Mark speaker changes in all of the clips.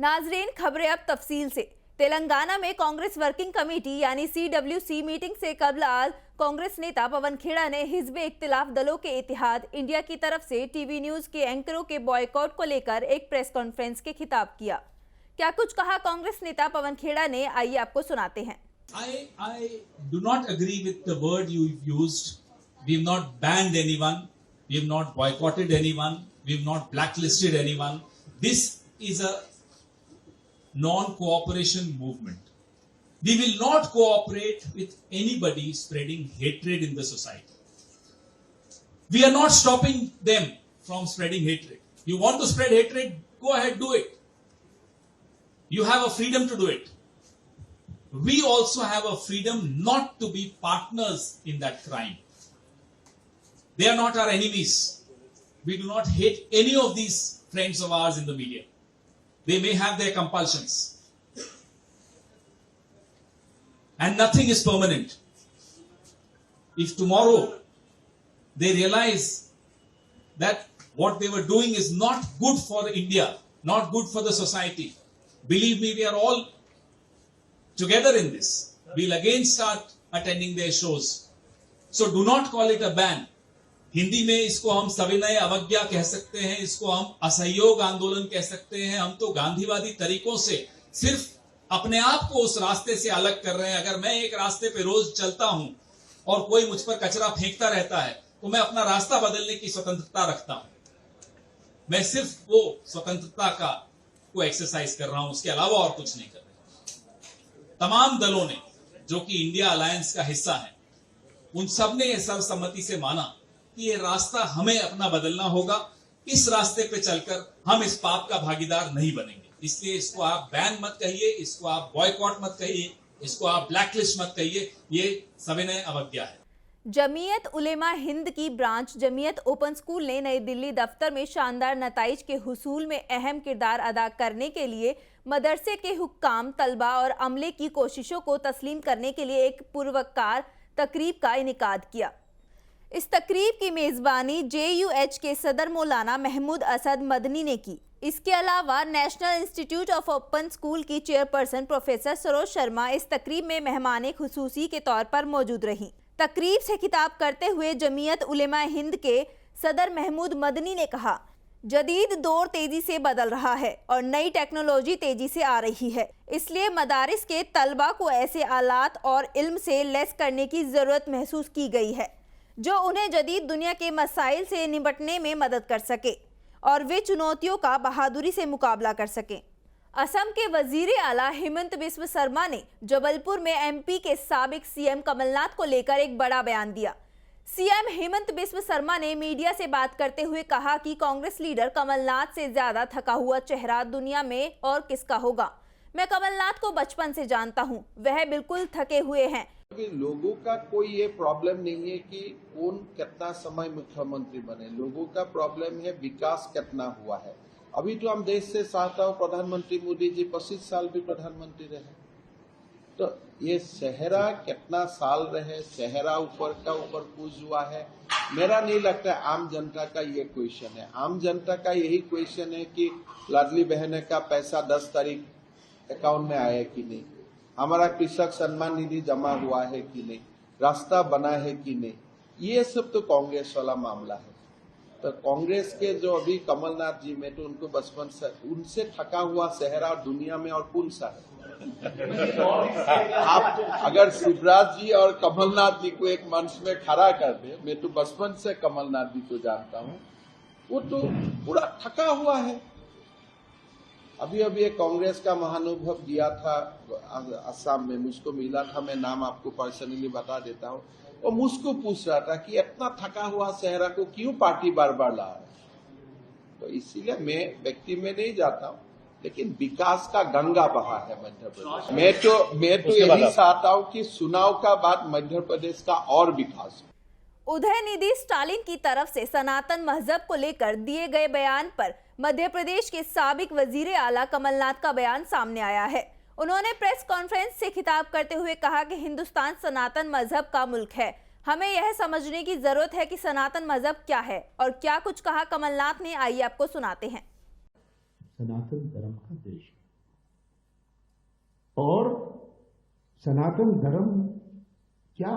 Speaker 1: नाजरीन, खबरें अब तफसील से। तेलंगाना में कांग्रेस वर्किंग कमेटी यानी CWC मीटिंग से कबल आज कांग्रेस नेता पवन खेड़ा ने हिज़्ब इख्तिलाफ दलों के इत्तेहाद इंडिया की तरफ से टीवी न्यूज के एंकरों के बॉयकॉट को लेकर एक प्रेस कॉन्फ्रेंस के खिताब किया। क्या कुछ कहा कांग्रेस नेता पवन खेड़ा ने, आइए आपको सुनाते हैं।
Speaker 2: I do not agree with the word you used. We have not banned anyone. We have not boycotted anyone. We have not blacklisted anyone. This is a non-cooperation movement. We will not cooperate with anybody spreading hatred in the society. We are not stopping them from spreading hatred. You want to spread hatred? Go ahead, do it. You have a freedom to do it. We also have a freedom not to be partners in that crime. They are not our enemies. We do not hate any of these friends of ours in the media. They may have their compulsions. And nothing is permanent. If tomorrow they realize that what they were doing is not good for India, not good for the society, believe me, we are all together in this. We'll again start attending their shows. So do not call it a ban. Hindi में इसको हम सविनय अवज्ञा कह सकते हैं, इसको हम असहयोग आंदोलन कह सकते हैं। हम तो गांधीवादी तरीकों से सिर्फ अपने आप को उस रास्ते से अलग कर रहे हैं। अगर मैं एक रास्ते पे रोज चलता हूं और कोई मुझ पर कचरा फेंकता रहता है तो मैं अपना रास्ता बदलने की स्वतंत्रता रखता हूं। मैं सिर्फ वो स्वतंत्रता को एक्सरसाइज कर रहा हूं, उसके अलावा और कुछ नहीं कर रहा। तमाम दलों ने जो कि इंडिया अलायंस का हिस्सा है, उन सब ने सर्वसम्मति से माना कि ये रास्ता हमें अपना बदलना होगा। इस रास्ते पे चलकर हम इस पाप का भागीदार नहीं बनेंगे। इसलिए इसको आप बैन मत कहिए, इसको आप बॉयकॉट मत कहिए, इसको आप ब्लैकलिस्ट मत कहिए। ये सविनय अवज्ञा है।
Speaker 1: जमीयत उलेमा हिंद की ब्रांच जमीयत ओपन स्कूल ने नई दिल्ली दफ्तर में शानदार नताइज के हुसूल में अहम किरदार अदा करने के लिए मदरसे के हुक्काम, तलबा और अमले की कोशिशों को तस्लीम करने के लिए एक पुरवकार तकरीब का इनेकाद किया। इस तकरीब की मेज़बानी JUH के सदर मौलाना महमूद असद मदनी ने की। इसके अलावा national institute of open school की चेयरपर्सन प्रोफेसर सरोज शर्मा इस तकरीब में मेहमान खुसूसी के तौर पर मौजूद रहीं। तकरीब से खिताब करते हुए जमीयत उलेमा हिंद के सदर महमूद मदनी ने कहा, जदीद दौर तेजी से बदल रहा है और नई टेक्नोलॉजी तेजी से आ रही है। इसलिए मदारिस के तलबा को ऐसे आलात और इल्म से लैस करने की ज़रूरत महसूस की गई है जो उन्हें जदीद दुनिया के मसाइल से निपटने में मदद कर सके और वे चुनौतियों का बहादुरी से मुकाबला कर सकें। असम के वजीर आला हेमंत बिस्व शर्मा ने जबलपुर में MP के साबिक CM कमलनाथ को लेकर एक बड़ा बयान दिया। CM हेमंत बिस्व शर्मा ने मीडिया से बात करते हुए कहा कि कांग्रेस लीडर कमलनाथ से ज्यादा थका हुआ चेहरा दुनिया में और किसका होगा। मैं कमलनाथ को बचपन से जानता हूं, वह बिल्कुल थके हुए हैं।
Speaker 3: लोगों का कोई ये प्रॉब्लम नहीं है कि कौन कितना समय मुख्यमंत्री बने। लोगों का प्रॉब्लम है विकास कितना हुआ है। अभी तो हम देश से चाहता हूँ प्रधानमंत्री मोदी जी 25 साल भी प्रधानमंत्री रहे, तो ये सेहरा कितना साल रहे, सेहरा ऊपर का ऊपर कूद हुआ है। मेरा नहीं लगता आम जनता का ये क्वेश्चन है। आम जनता का यही क्वेश्चन है कि लाडली बहन का पैसा 10 तारीख अकाउंट में आया कि नहीं, हमारा कृषक सम्मान निधि जमा हुआ है कि नहीं, रास्ता बना है कि नहीं। ये सब तो कांग्रेस वाला मामला है। तो कांग्रेस के जो अभी कमलनाथ जी में तो उनको बचपन से उनसे थका हुआ सेहरा दुनिया में और कौन सा है। आप अगर शिवराज जी और कमलनाथ जी को एक मंच में खड़ा कर दे, मैं तो बचपन से कमलनाथ जी को जानता हूँ, वो तो पूरा थका हुआ है। अभी अभी एक कांग्रेस का महानुभव गया था असम में, मुझको मिला था, मैं नाम आपको पर्सनली बता देता हूँ। और मुझको पूछ रहा था कि इतना थका हुआ चेहरा को क्यों पार्टी बार बार ला रहा है। तो इसीलिए मैं व्यक्ति में नहीं जाता हूँ, लेकिन विकास का गंगा बहा है मध्य प्रदेश। मैं तो यही चाहता हूँ कि चुनाव का बाद मध्य प्रदेश का और विकास।
Speaker 1: उदयनिधि स्टालिन की तरफ से सनातन मजहब को लेकर दिए गए बयान पर मध्य प्रदेश के साबिक वजीर आला कमलनाथ का बयान सामने आया है। उन्होंने प्रेस कॉन्फ्रेंस से खिताब करते हुए कहा कि हिंदुस्तान सनातन मजहब का मुल्क है। हमें यह समझने की जरूरत है कि सनातन मजहब क्या है और क्या कुछ कहा कमलनाथ ने, आइए आपको सुनाते हैं।
Speaker 4: सनातन धर्म का देश, और सनातन धर्म क्या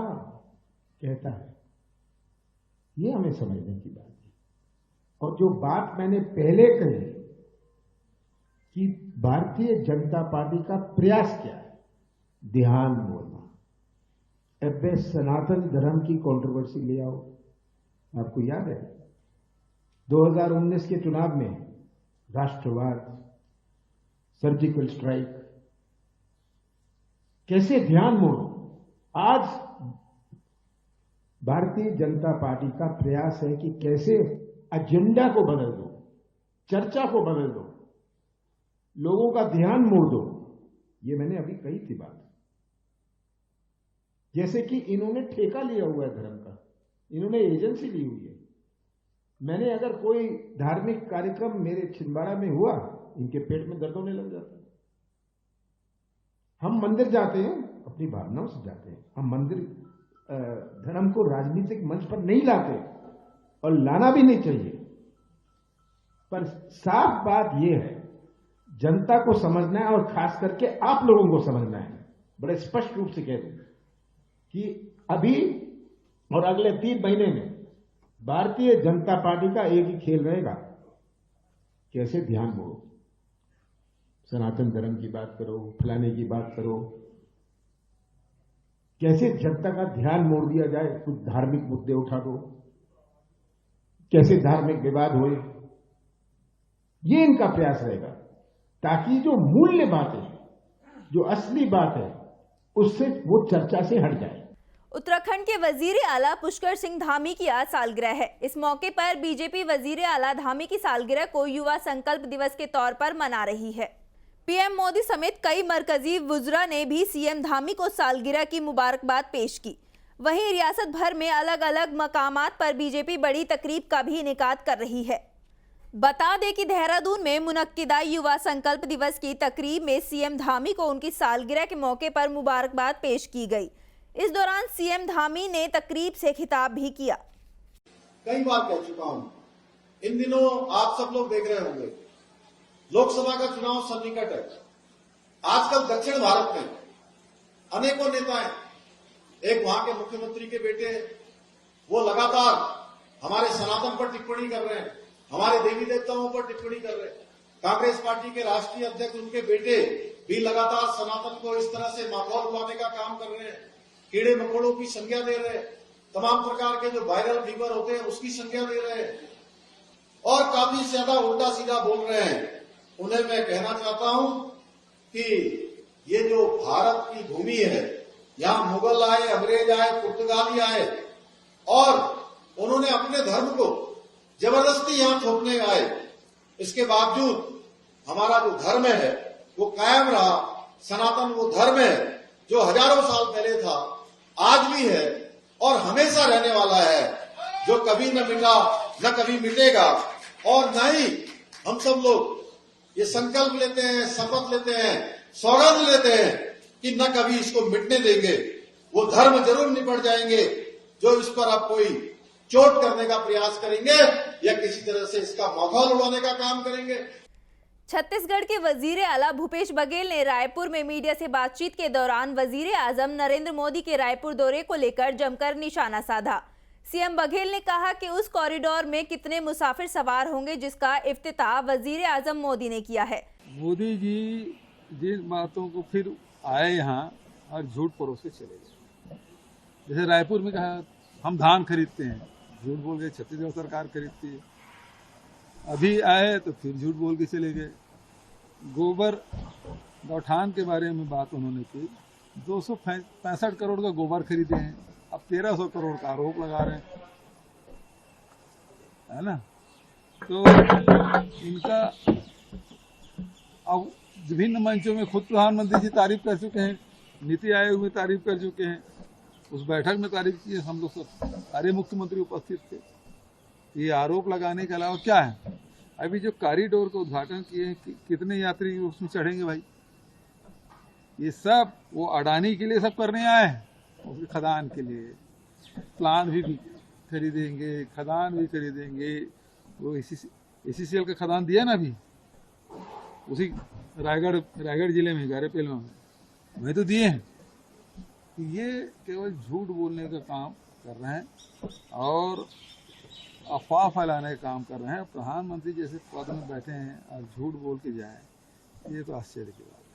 Speaker 4: कहता है, ये हमें समझने की बात है। और जो बात मैंने पहले कही कि भारतीय जनता पार्टी का प्रयास क्या है, ध्यान बोलना, अब सनातन धर्म की कंट्रोवर्सी ले आओ। आपको याद है 2019 के चुनाव में राष्ट्रवाद, सर्जिकल स्ट्राइक, कैसे ध्यान मोड़ो। आज भारतीय जनता पार्टी का प्रयास है कि कैसे एजेंडा को बदल दो, चर्चा को बदल दो, लोगों का ध्यान मोड़ दो। ये मैंने अभी कही थी बात। जैसे कि इन्होंने ठेका लिया हुआ है धर्म का, इन्होंने एजेंसी ली हुई है। मैंने अगर कोई धार्मिक कार्यक्रम मेरे छिंदवाड़ा में हुआ, इनके पेट में दर्द होने लग जाता है। हम मंदिर जाते हैं अपनी भावनाओं से जाते हैं, हम मंदिर धर्म को राजनीतिक मंच पर नहीं लाते और लाना भी नहीं चाहिए। पर साफ बात यह है, जनता को समझना है और खास करके आप लोगों को समझना है। बड़े स्पष्ट रूप से कह दूं कि अभी और अगले 3 महीने में भारतीय जनता पार्टी का एक ही खेल रहेगा, कैसे ध्यान मोड़ो। सनातन धर्म की बात करो, फलाने की बात करो, कैसे जनता का ध्यान मोड़ दिया जाए, कुछ धार्मिक मुद्दे उठा दो, कैसे धार्मिक विवाद होए, ये इनका प्रयास रहेगा, ताकि जो मूल्य बात है, जो असली बात है, उससे वो चर्चा से हट जाए।
Speaker 1: उत्तराखंड के वजीर आला पुष्कर सिंह धामी की आज सालगिरह है। इस मौके पर बीजेपी वजीर आला धामी की सालगिरह को युवा संकल्प दिवस के तौर पर मना रही है। पीएम मोदी समेत कई मरकजी वुज़रा ने भी सीएम धामी को सालगिरह की मुबारकबाद पेश की। वहीं रियासत भर में अलग अलग मकामात पर बीजेपी बड़ी तकरीब का भी इनेकाद कर रही है। बता दें कि देहरादून में मुनक्किदा युवा संकल्प दिवस की तकरीब में सीएम धामी को उनकी सालगिरह के मौके पर मुबारकबाद पेश की गई। इस दौरान सीएम धामी ने तकरीब से खिताब भी किया।
Speaker 5: कई बार कह चुका हूं, इन दिनों आप सब लोग देख रहे होंगे, लोकसभा का चुनाव सन्निकट है। आजकल दक्षिण भारत में अनेकों नेता हैं, एक वहां के मुख्यमंत्री के बेटे, वो लगातार हमारे सनातन पर टिप्पणी कर रहे हैं, हमारे देवी देवताओं पर टिप्पणी कर रहे हैं। कांग्रेस पार्टी के राष्ट्रीय अध्यक्ष, उनके बेटे भी लगातार सनातन को इस तरह से माहौल उड़ाने का काम कर रहे हैं, कीड़े मकोड़ों की संज्ञा दे रहे हैं, तमाम प्रकार के जो वायरल फीवर होते हैं उसकी संज्ञा दे रहे हैं और काफी ज्यादा उल्टा सीधा बोल रहे हैं। उन्हें मैं कहना चाहता हूं कि ये जो भारत की भूमि है, यहां मुगल आए, अंग्रेज आए, पुर्तगाली आए और उन्होंने अपने धर्म को जबरदस्ती यहां थोपने आए। इसके बावजूद हमारा जो धर्म है वो कायम रहा। सनातन वो धर्म है जो हजारों साल पहले था, आज भी है और हमेशा रहने वाला है, जो कभी न मिटा न कभी मिटेगा। और न ही हम सब लोग ये संकल्प लेते हैं, शपथ लेते हैं, सौगंध लेते हैं कि न कभी इसको मिटने देंगे। वो धर्म जरूर निपट जाएंगे जो इस पर आप कोई चोट करने का प्रयास करेंगे या किसी तरह से इसका माहौल उड़ाने का काम करेंगे।
Speaker 1: छत्तीसगढ़ के वजीर आला भूपेश बघेल ने रायपुर में मीडिया से बातचीत के दौरान वजीर आजम नरेंद्र मोदी के रायपुर दौरे को लेकर जमकर निशाना साधा। सीएम बघेल ने कहा कि उस कॉरिडोर में कितने मुसाफिर सवार होंगे जिसका इफ्तिताह वजीर आजम मोदी ने किया है।
Speaker 6: मोदी जी जिन बातों को फिर आए यहाँ और झूठ परोसे चले गए। जैसे रायपुर में कहा हम धान खरीदते हैं, झूठ बोल गए छत्तीसगढ़ सरकार खरीदती है। अभी आए तो फिर झूठ बोल के चले गए। गोबर गौठान के बारे में बात उन्होंने की, 265 करोड़ का गोबर खरीदे हैं, अब 1300 करोड़ का आरोप लगा रहे हैं, है ना। तो इनका अब विभिन्न मंचों में खुद प्रधानमंत्री जी तारीफ कर चुके हैं, नीति आयोग में तारीफ कर चुके हैं, उस बैठक में तारीफ की, हम लोग सब सारे मुख्यमंत्री उपस्थित थे। ये आरोप लगाने के अलावा क्या है? अभी जो कॉरिडोर का उद्घाटन किए हैं, कितने यात्री उसमें चढ़ेंगे भाई? ये सब वो अडानी के लिए सब करने आए हैं, उसकी खदान के लिए प्लान भी खरीदेंगे, खदान भी खरीदेंगे। वो ACCL का खदान दिया ना अभी, उसी रायगढ़ जिले में गारेपेल में, हमें तो दिए हैं। तो ये केवल झूठ बोलने का काम कर रहे हैं और अफवाह फैलाने का काम कर रहे हैं। प्रधानमंत्री जैसे पद में बैठे हैं और झूठ बोल के जाए, ये तो आश्चर्य की बात है।